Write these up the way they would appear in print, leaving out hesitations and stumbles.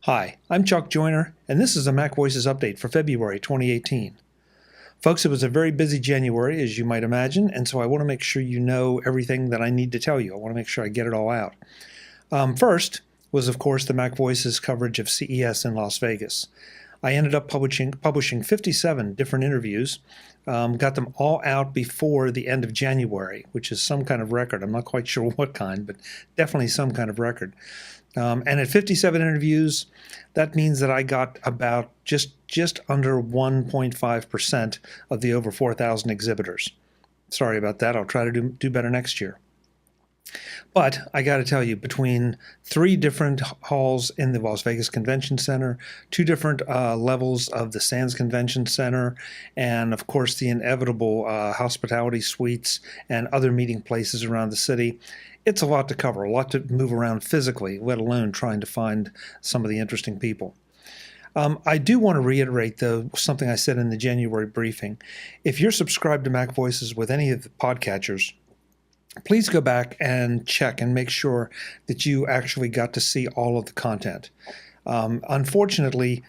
Hi, I'm Chuck Joyner, and this is a MacVoices update for February 2018. Folks, it was a very busy January, as you might imagine, and so I want to make sure you know everything that I need to tell you. I want to make sure I get it all out. First was, of course, the MacVoices coverage of CES in Las Vegas. I ended up publishing 57 different interviews, got them all out before the end of January, which is some kind of record. I'm not quite sure what kind, but definitely some kind of record. And at 57 interviews, that means that I got about just under 1.5% of the over 4,000 exhibitors. Sorry about that. I'll try to do better next year. But I got to tell you, between 3 different halls in the Las Vegas Convention Center, 2 different levels of the Sands Convention Center, and of course the inevitable hospitality suites and other meeting places around the city, it's a lot to cover, a lot to move around physically, let alone trying to find some of the interesting people. I do want to reiterate, though, something I said in the January briefing. If you're subscribed to MacVoices with any of the podcatchers, please go back and check and make sure that you actually got to see all of the content. Unfortunately,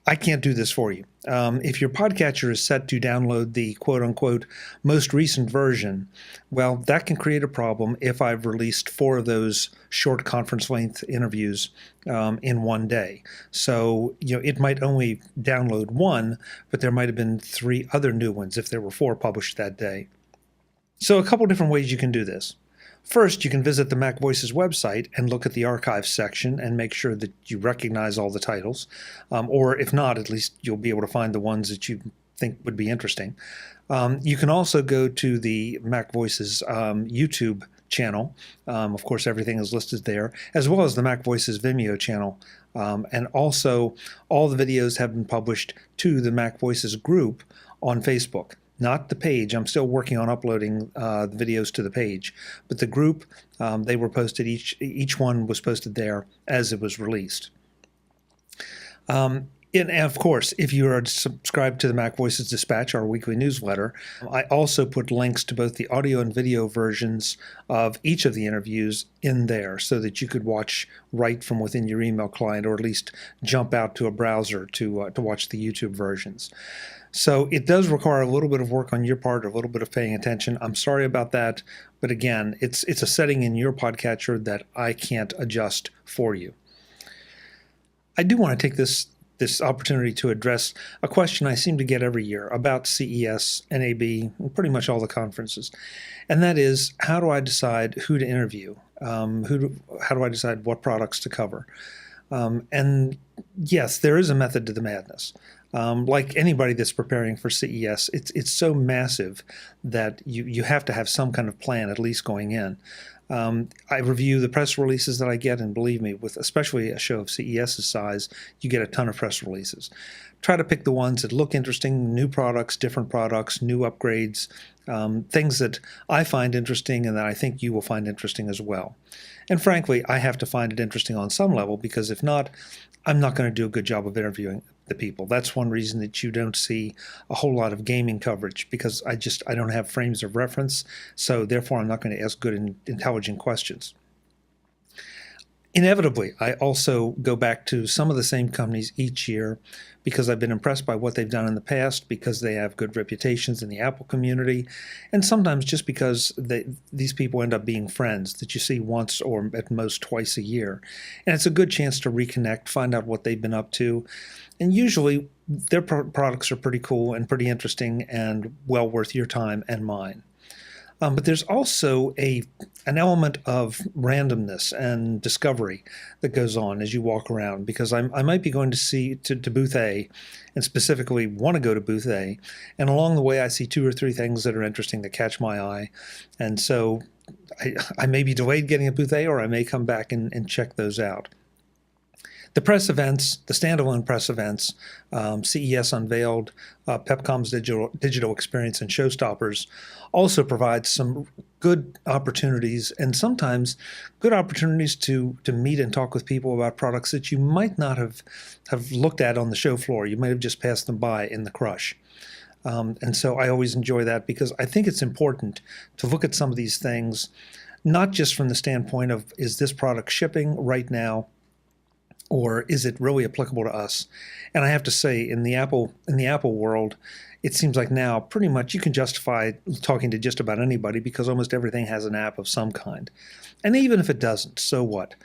I can't do this for you. If your podcatcher is set to download the quote-unquote most recent version, well, that can create a problem if I've released 4 of those short conference-length interviews in one day. So, it might only download 1, but there might have been 3 other new ones if there were 4 published that day. So a couple different ways you can do this. First, you can visit the MacVoices website and look at the archives section and make sure that you recognize all the titles. Or if not, at least you'll be able to find the ones that you think would be interesting. You can also go to the MacVoices YouTube channel. Of course, everything is listed there, as well as the MacVoices Vimeo channel. And also, all the videos have been published to the MacVoices group on Facebook. Not the page. I'm still working on uploading the videos to the page. But the group, they were posted, each one was posted there as it was released. And of course, if you are subscribed to the MacVoices Dispatch, our weekly newsletter, I also put links to both the audio and video versions of each of the interviews in there so that you could watch right from within your email client, or at least jump out to a browser to watch the YouTube versions. So it does require a little bit of work on your part, a little bit of paying attention. I'm sorry about that, but again, it's a setting in your podcatcher that I can't adjust for you. I do want to take this opportunity to address a question I seem to get every year about CES, NAB, and pretty much all the conferences, and that is, how do I decide who to interview? How do I decide what products to cover? And yes, there is a method to the madness. Like anybody that's preparing for CES, it's so massive that you have to have some kind of plan, at least going in. I review the press releases that I get, and believe me, with especially a show of CES's size, you get a ton of press releases. Try to pick the ones that look interesting, new products, different products, new upgrades, things that I find interesting and that I think you will find interesting as well. And frankly, I have to find it interesting on some level, because if not, I'm not going to do a good job of interviewing the people. That's one reason that you don't see a whole lot of gaming coverage, because I don't have frames of reference, so therefore I'm not going to ask good and intelligent questions. Inevitably, I also go back to some of the same companies each year because I've been impressed by what they've done in the past, because they have good reputations in the Apple community, and sometimes just because these people end up being friends that you see once or at most twice a year. And it's a good chance to reconnect, find out what they've been up to, and usually their products are pretty cool and pretty interesting and well worth your time and mine. But there's also an element of randomness and discovery that goes on as you walk around, because I might be going to booth A, and specifically want to go to booth A, and along the way I see 2 or 3 things that are interesting that catch my eye, and so I may be delayed getting at booth A, or I may come back and check those out. The press events, the standalone press events, CES Unveiled, Pepcom's digital experience, and Showstoppers also provide some good opportunities, and sometimes good opportunities to meet and talk with people about products that you might not have looked at on the show floor. You might have just passed them by in the crush. And so I always enjoy that, because I think it's important to look at some of these things, not just from the standpoint of, is this product shipping right now, or is it really applicable to us? And I have to say, in the Apple world, it seems like now pretty much you can justify talking to just about anybody because almost everything has an app of some kind. And even if it doesn't, so what?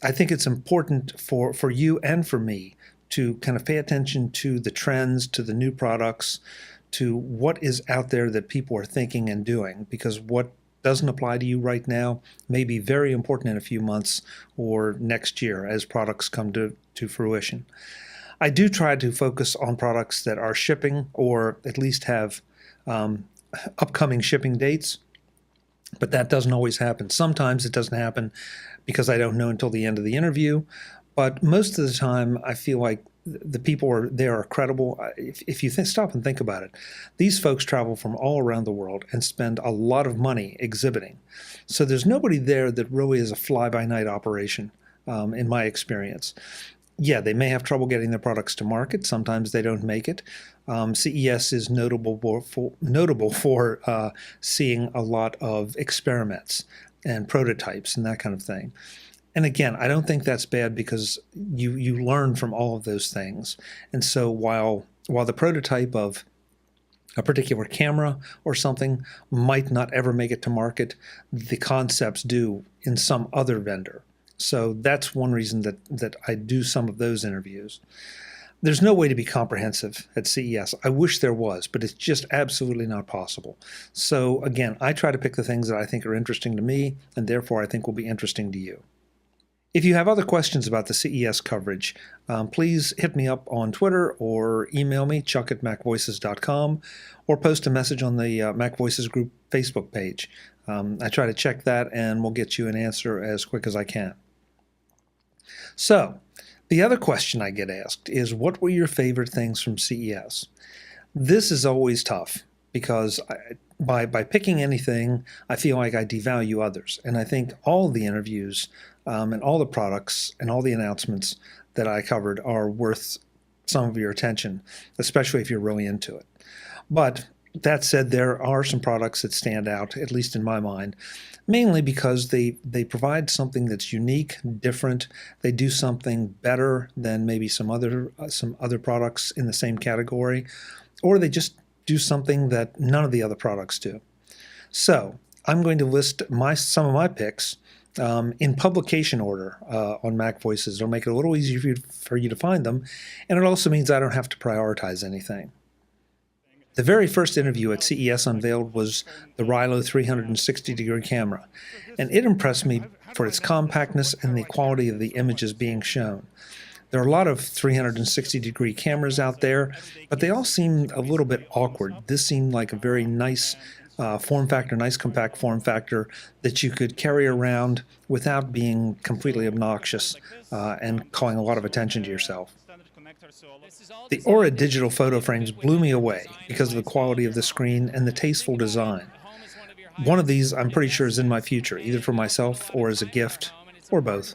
I think it's important for you and for me to kind of pay attention to the trends, to the new products, to what is out there that people are thinking and doing, because what doesn't apply to you right now may be very important in a few months or next year as products come to fruition. I do try to focus on products that are shipping or at least have upcoming shipping dates, but that doesn't always happen. Sometimes it doesn't happen because I don't know until the end of the interview, but most of the time I feel like the people there are credible. If you stop and think about it, these folks travel from all around the world and spend a lot of money exhibiting. So there's nobody there that really is a fly-by-night operation, in my experience. Yeah, they may have trouble getting their products to market. Sometimes they don't make it. CES is notable for seeing a lot of experiments and prototypes and that kind of thing. And again, I don't think that's bad because you learn from all of those things. And so while the prototype of a particular camera or something might not ever make it to market, the concepts do in some other vendor. So that's one reason that I do some of those interviews. There's no way to be comprehensive at CES. I wish there was, but it's just absolutely not possible. So again, I try to pick the things that I think are interesting to me and therefore I think will be interesting to you. If you have other questions about the CES coverage, please hit me up on Twitter or email me, chuck@macvoices.com, or post a message on the MacVoices group Facebook page. I try to check that and we'll get you an answer as quick as I can. So, the other question I get asked is, what were your favorite things from CES? This is always tough because by picking anything, I feel like I devalue others. And I think all the interviews and all the products and all the announcements that I covered are worth some of your attention, especially if you're really into it. But that said, there are some products that stand out, at least in my mind, mainly because they provide something that's unique, different. They do something better than maybe some other products in the same category, or they just do something that none of the other products do. So I'm going to list some of my picks in publication order on MacVoices. It'll make it a little easier for you to find them, and it also means I don't have to prioritize anything. The very first interview at CES unveiled was the Rilo 360-degree camera, and it impressed me for its compactness and the quality of the images being shown. There are a lot of 360-degree cameras out there, but they all seem a little bit awkward. This seemed like a very nice form factor, nice compact form factor that you could carry around without being completely obnoxious and calling a lot of attention to yourself. The Aura digital photo frames blew me away because of the quality of the screen and the tasteful design. One of these I'm pretty sure is in my future, either for myself or as a gift, or both.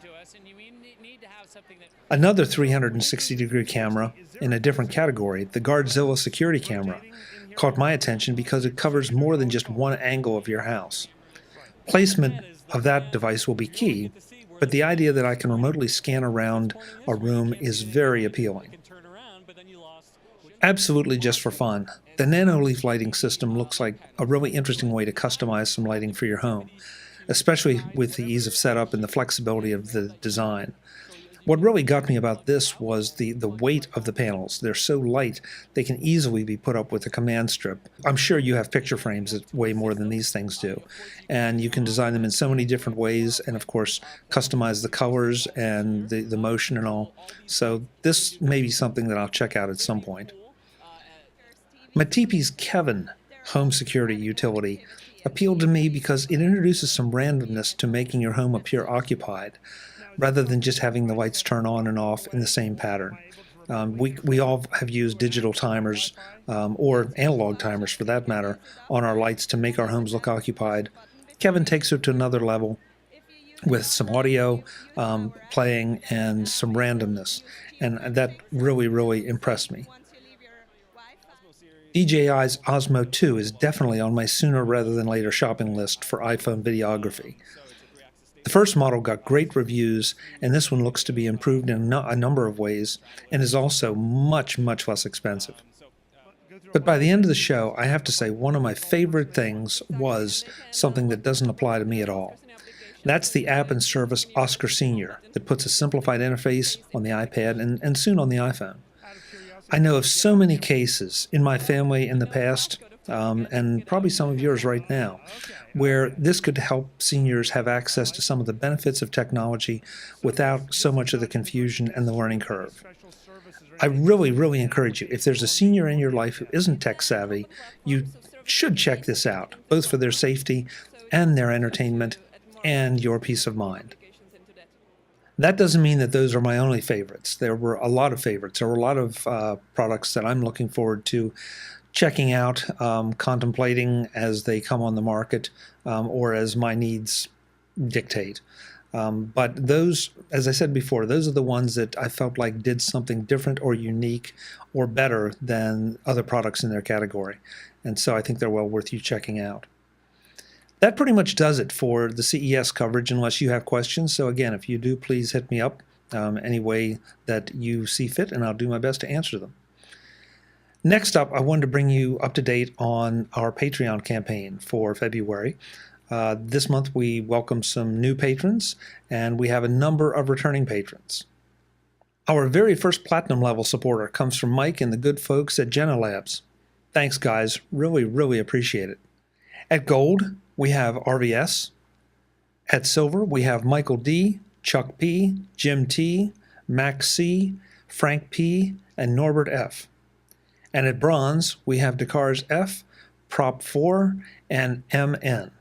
Another 360-degree camera in a different category, the Guardzilla security camera, caught my attention because it covers more than just one angle of your house. Placement of that device will be key, but the idea that I can remotely scan around a room is very appealing. Absolutely just for fun, the nano-leaf lighting system looks like a really interesting way to customize some lighting for your home, especially with the ease of setup and the flexibility of the design. What really got me about this was the weight of the panels. They're so light, they can easily be put up with a command strip. I'm sure you have picture frames that weigh more than these things do, and you can design them in so many different ways and, of course, customize the colors and the motion and all. So this may be something that I'll check out at some point. Matipi's Kevin home security utility appealed to me because it introduces some randomness to making your home appear occupied, rather than just having the lights turn on and off in the same pattern. We all have used digital timers, or analog timers for that matter, on our lights to make our homes look occupied. Kevin takes it to another level with some audio playing and some randomness, and that really, really impressed me. DJI's Osmo 2 is definitely on my sooner rather than later shopping list for iPhone videography. The first model got great reviews, and this one looks to be improved in a number of ways and is also much, much less expensive. But by the end of the show, I have to say one of my favorite things was something that doesn't apply to me at all. That's the app and service Oscar Senior that puts a simplified interface on the iPad and soon on the iPhone. I know of so many cases in my family in the past, and probably some of yours right now, where this could help seniors have access to some of the benefits of technology without so much of the confusion and the learning curve. I really, really encourage you, if there's a senior in your life who isn't tech savvy, you should check this out, both for their safety and their entertainment and your peace of mind. That doesn't mean that those are my only favorites. There were a lot of favorites. There were a lot of products that I'm looking forward to checking out, contemplating as they come on the market or as my needs dictate. But those, as I said before, those are the ones that I felt like did something different or unique or better than other products in their category. And so I think they're well worth you checking out. That pretty much does it for the CES coverage, unless you have questions. So again, if you do, please hit me up any way that you see fit, and I'll do my best to answer them. Next up, I wanted to bring you up to date on our Patreon campaign for February. This month we welcome some new patrons, and we have a number of returning patrons. Our very first platinum level supporter comes from Mike and the good folks at Jenna Labs. Thanks, guys. Really, really appreciate it. At Gold, we have RVS. At Silver, we have Michael D., Chuck P., Jim T., Max C., Frank P., and Norbert F. And at Bronze, we have Dakars F., Prop 4, and MN.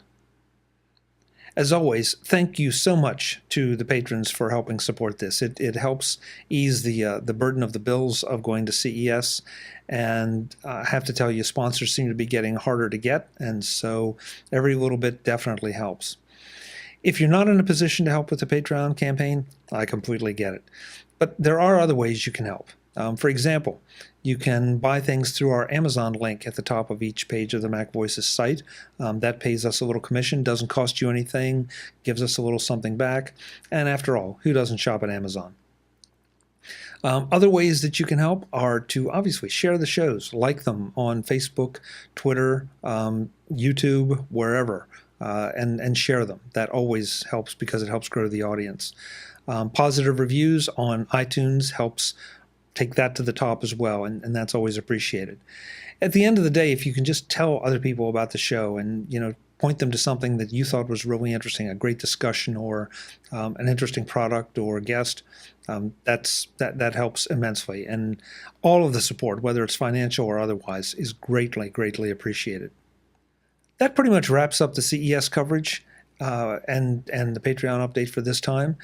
As always, thank you so much to the patrons for helping support this. It helps ease the burden of the bills of going to CES, and I have to tell you, sponsors seem to be getting harder to get, and so every little bit definitely helps. If you're not in a position to help with the Patreon campaign, I completely get it. But there are other ways you can help. For example, you can buy things through our Amazon link at the top of each page of the MacVoices site. That pays us a little commission, doesn't cost you anything, gives us a little something back. And after all, who doesn't shop at Amazon? Other ways that you can help are to obviously share the shows, like them on Facebook, Twitter, YouTube, wherever, and share them. That always helps because it helps grow the audience. Positive reviews on iTunes helps take that to the top as well, and that's always appreciated. At the end of the day, if you can just tell other people about the show and point them to something that you thought was really interesting, a great discussion or an interesting product or guest, that helps immensely. And all of the support, whether it's financial or otherwise, is greatly, greatly appreciated. That pretty much wraps up the CES coverage and the Patreon update for this time.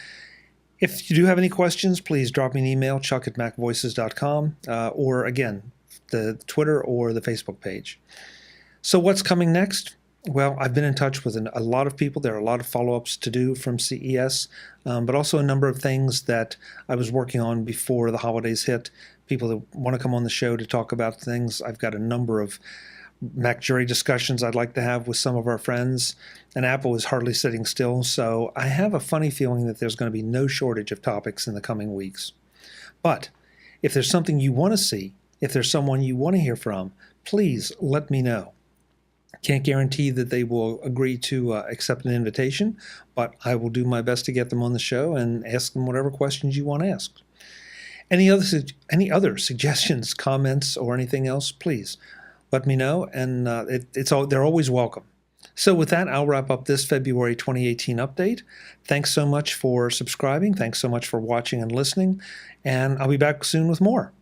If you do have any questions, please drop me an email, chuck@macvoices.com, or again, the Twitter or the Facebook page. So what's coming next? Well, I've been in touch with a lot of people. There are a lot of follow-ups to do from CES, but also a number of things that I was working on before the holidays hit. People that want to come on the show to talk about things. I've got a number of Mac jury discussions I'd like to have with some of our friends, and Apple is hardly sitting still, so I have a funny feeling that there's going to be no shortage of topics in the coming weeks. But if there's something you want to see, if there's someone you want to hear from, please let me know. Can't guarantee that they will agree to accept an invitation, but I will do my best to get them on the show and ask them whatever questions you want asked. Any other suggestions, comments, or anything else, please let me know, and they're always welcome. So with that, I'll wrap up this February 2018 update. Thanks so much for subscribing. Thanks so much for watching and listening, and I'll be back soon with more.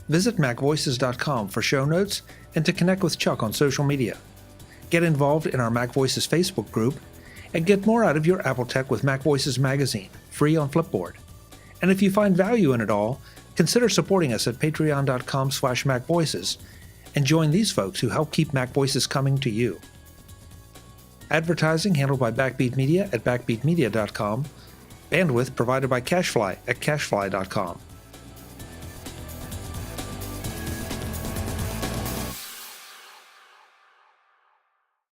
Visit MacVoices.com for show notes and to connect with Chuck on social media. Get involved in our MacVoices Facebook group, and get more out of your Apple Tech with MacVoices magazine, free on Flipboard. And if you find value in it all, consider supporting us at patreon.com/MacVoices and join these folks who help keep MacVoices coming to you. Advertising handled by Backbeat Media at backbeatmedia.com. Bandwidth provided by CashFly at cashfly.com.